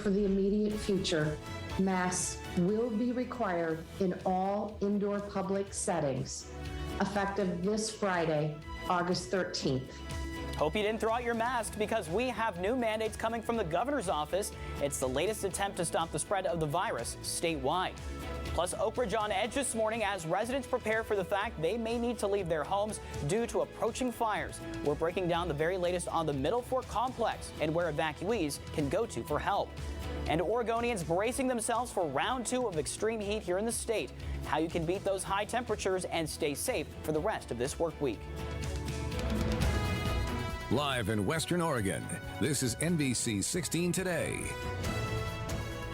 For the immediate future, masks will be required in all indoor public settings, effective this Friday, August 13th. Hope you didn't throw out your mask because we have new mandates coming from the governor's office. It's the latest attempt to stop the spread of the virus statewide. Plus, Oak Ridge on edge this morning as residents prepare for the fact they may need to leave their homes due to approaching fires. We're breaking down the very latest on the Middle Fork complex and where evacuees can go to for help. And Oregonians bracing themselves for round 2 of extreme heat here in the state. How you can beat those high temperatures and stay safe for the rest of this work week. Live in Western Oregon, this is NBC 16 Today.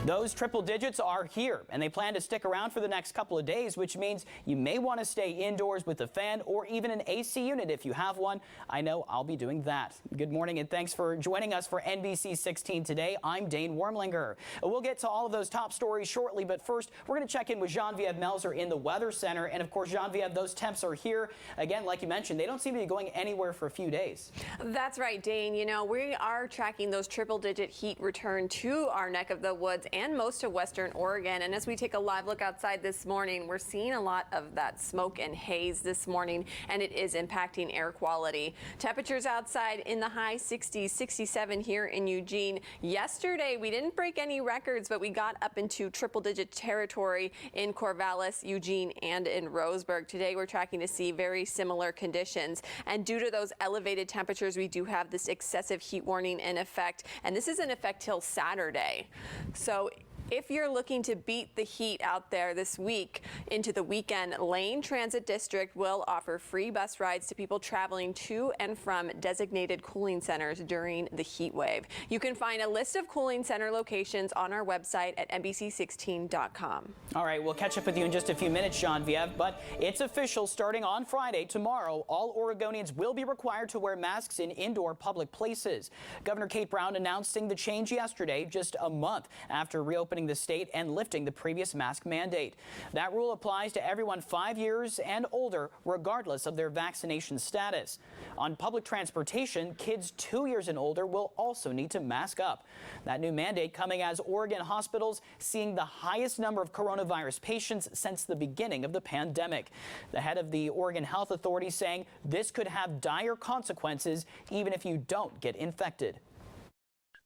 Those triple digits are here, and they plan to stick around for the next couple of days, which means you may want to stay indoors with a fan or even an AC unit if you have one. I know I'll be doing that. Good morning, and thanks for joining us for NBC 16 Today. I'm Dane Wormlinger. We'll get to all of those top stories shortly, but first, we're going to check in with Genevieve Melzer in the Weather Center. And of course, Genevieve, those temps are here. Again, like you mentioned, they don't seem to be going anywhere for a few days. That's right, Dane. You know, we are tracking those triple-digit heat return to our neck of the woods and most of Western Oregon. And as we take a live look outside this morning, we're seeing a lot of that smoke and haze this morning, and it is impacting air quality. Temperatures outside in the high 60s, 67 here in Eugene. Yesterday, we didn't break any records, but we got up into triple-digit territory in Corvallis, Eugene, and in Roseburg. Today, we're tracking to see very similar conditions. And due to those elevated temperatures, we do have this excessive heat warning in effect, and this is in effect till Saturday. So if you're looking to beat the heat out there this week into the weekend, Lane Transit District will offer free bus rides to people traveling to and from designated cooling centers during the heat wave. You can find a list of cooling center locations on our website at NBC16.com. All right, we'll catch up with you in just a few minutes, Genevieve, but it's official. Starting on Friday, tomorrow, all Oregonians will be required to wear masks in indoor public places. Governor Kate Brown announcing the change yesterday, just a month after reopening the state and lifting the previous mask mandate. That rule applies to everyone 5 years and older, regardless of their vaccination status. On public transportation, kids 2 years and older will also need to mask up. That new mandate coming as Oregon hospitals seeing the highest number of coronavirus patients since the beginning of the pandemic. The head of the Oregon Health Authority saying this could have dire consequences even if you don't get infected.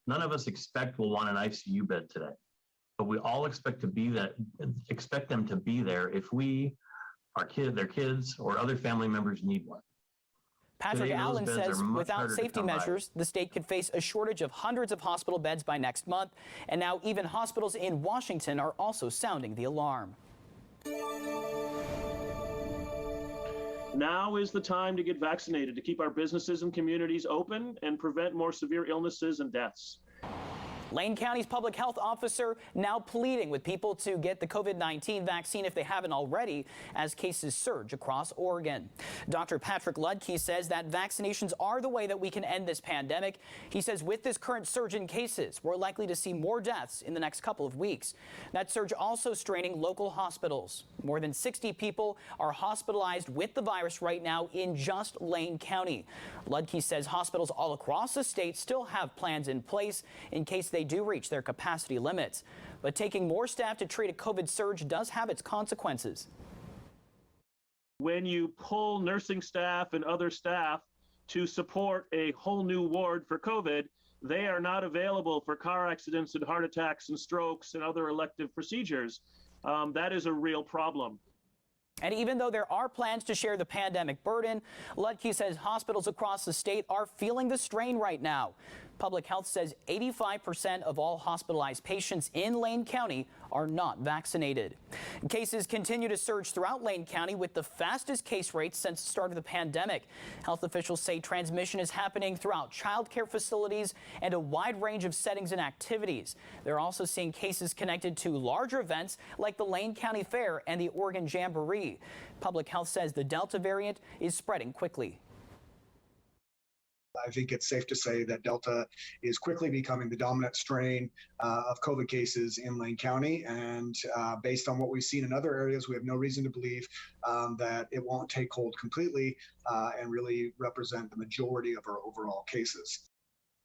None of us expect we'll want an ICU bed today, but we all expect them to be there if their kids, or other family members need one. Patrick Allen says without safety measures, the state could face a shortage of hundreds of hospital beds by next month. And now even hospitals in Washington are also sounding the alarm. Now is the time to get vaccinated to keep our businesses and communities open and prevent more severe illnesses and deaths. Lane County's public health officer now pleading with people to get the COVID-19 vaccine if they haven't already, as cases surge across Oregon. Dr. Patrick Ludke says that vaccinations are the way that we can end this pandemic. He says with this current surge in cases, we're likely to see more deaths in the next couple of weeks. That surge also straining local hospitals. More than 60 people are hospitalized with the virus right now in just Lane County. Ludke says hospitals all across the state still have plans in place in case they do reach their capacity limits. But taking more staff to treat a COVID surge does have its consequences. When you pull nursing staff and other staff to support a whole new ward for COVID, they are not available for car accidents and heart attacks and strokes and other elective procedures. That is a real problem. And even though there are plans to share the pandemic burden, Ludke says hospitals across the state are feeling the strain right now. Public Health says 85% of all hospitalized patients in Lane County are not vaccinated. Cases continue to surge throughout Lane County with the fastest case rates since the start of the pandemic. Health officials say transmission is happening throughout child care facilities and a wide range of settings and activities. They're also seeing cases connected to larger events like the Lane County Fair and the Oregon Jamboree. Public Health says the Delta variant is spreading quickly. I think it's safe to say that Delta is quickly becoming the dominant strain of COVID cases in Lane County. And based on what we've seen in other areas, we have no reason to believe that it won't take hold completely and really represent the majority of our overall cases.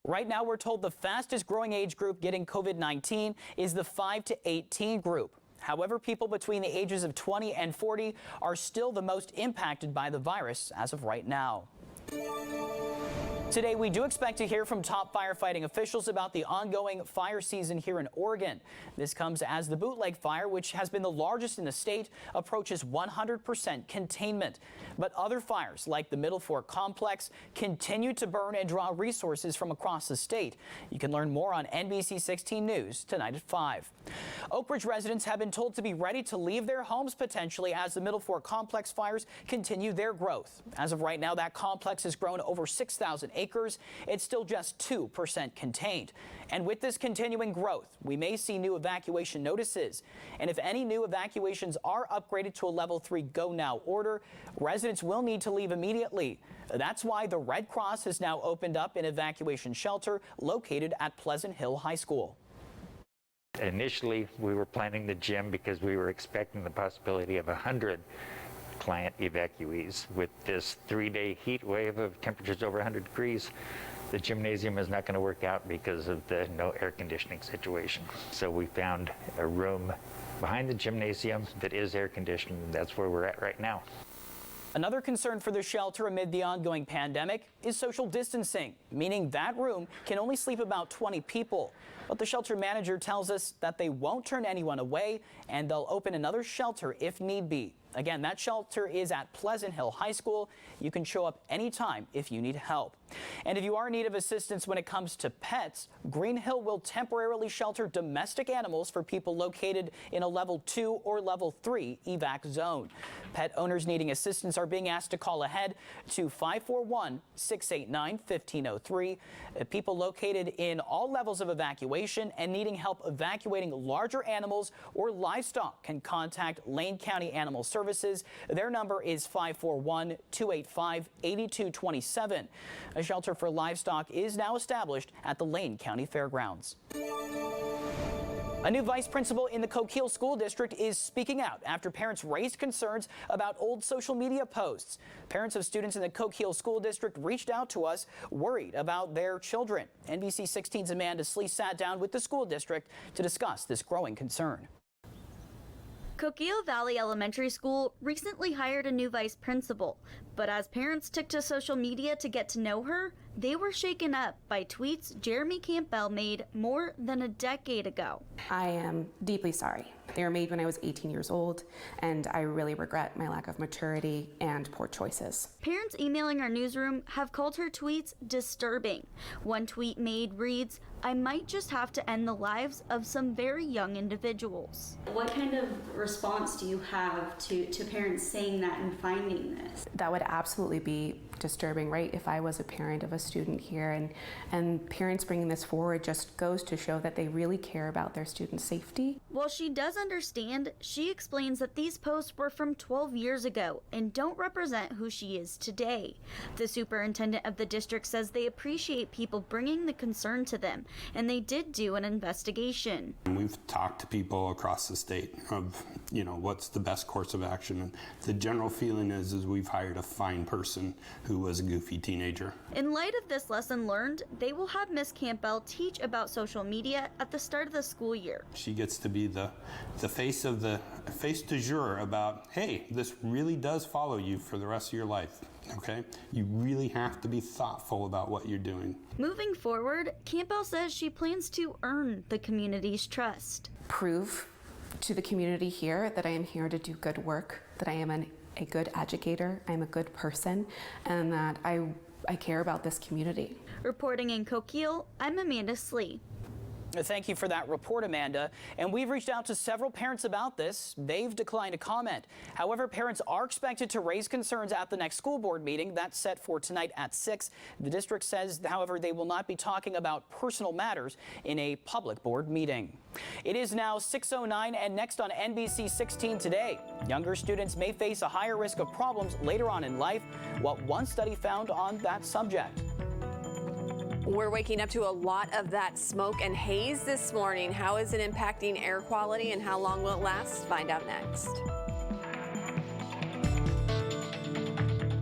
Right now, we're told the fastest growing age group getting COVID-19 is the 5 to 18 group. However, people between the ages of 20 and 40 are still the most impacted by the virus as of right now. Today, we do expect to hear from top firefighting officials about the ongoing fire season here in Oregon. This comes as the Bootleg fire, which has been the largest in the state, approaches 100% containment. But other fires, like the Middle Fork Complex, continue to burn and draw resources from across the state. You can learn more on NBC 16 News tonight at 5. Oak Ridge residents have been told to be ready to leave their homes potentially as the Middle Fork Complex fires continue their growth. As of right now, that complex has grown over 6,000 acres. It's still just 2% contained. And with this continuing growth, we may see new evacuation notices. And if any new evacuations are upgraded to a level 3 go now order, residents will need to leave immediately. That's why the Red Cross has now opened up an evacuation shelter located at Pleasant Hill High School. Initially, we were planning the gym because we were expecting the possibility of 100 client evacuees. With this 3-day heat wave of temperatures over 100 degrees, the gymnasium is not going to work out because of the no air conditioning situation. So we found a room behind the gymnasium that is air conditioned, and that's where we're at right now. Another concern for the shelter amid the ongoing pandemic is social distancing, meaning that room can only sleep about 20 people. But the shelter manager tells us that they won't turn anyone away and they'll open another shelter if need be. Again, that shelter is at Pleasant Hill High School. You can show up anytime if you need help. And if you are in need of assistance when it comes to pets, Green Hill will temporarily shelter domestic animals for people located in a level 2 or level 3 evac zone. Pet owners needing assistance are being asked to call ahead to 541-689-1503. People located in all levels of evacuation and needing help evacuating larger animals or livestock can contact Lane County Animal Services. Their number is 541-285-8227. A shelter for livestock is now established at the Lane County Fairgrounds. A new vice principal in the Coquille School District is speaking out after parents raised concerns about old social media posts. Parents of students in the Coquille School District reached out to us worried about their children. NBC 16's Amanda Slee sat down with the school district to discuss this growing concern. Coquille Valley Elementary School recently hired a new vice principal, but as parents took to social media to get to know her, they were shaken up by tweets Jeremy Campbell made more than a decade ago. I am deeply sorry. They were made when I was 18 years old, and I really regret my lack of maturity and poor choices. Parents emailing our newsroom have called her tweets disturbing. One tweet made reads, "I might just have to end the lives of some very young individuals." What kind of response do you have to parents saying that and finding this? That would absolutely be disturbing, right? If I was a parent of a student here, and parents bringing this forward just goes to show that they really care about their students' safety. While she does understand, she explains that these posts were from 12 years ago and don't represent who she is today. The superintendent of the district says they appreciate people bringing the concern to them, and they did do an investigation. We've talked to people across the state of, what's the best course of action. And the general feeling is we've hired a fine person who was a goofy teenager. In light of this lesson learned, they will have Miss Campbell teach about social media at the start of the school year. She gets to be the face du jour about, hey, this really does follow you for the rest of your life. Okay? You really have to be thoughtful about what you're doing. Moving forward, Campbell says she plans to earn the community's trust. Prove to the community here that I am here to do good work, that I am a good educator, I'm a good person, and that I care about this community. Reporting in Coquille, I'm Amanda Slee. Thank you for that report, Amanda. And we've reached out to several parents about this. They've declined to comment. However, parents are expected to raise concerns at the next school board meeting. That's set for tonight at 6. The district says, however, they will not be talking about personal matters in a public board meeting. It is now 6:09, and next on NBC 16 today, younger students may face a higher risk of problems later on in life. What one study found on that subject. We're waking up to a lot of that smoke and haze this morning. How is it impacting air quality and how long will it last? Find out next.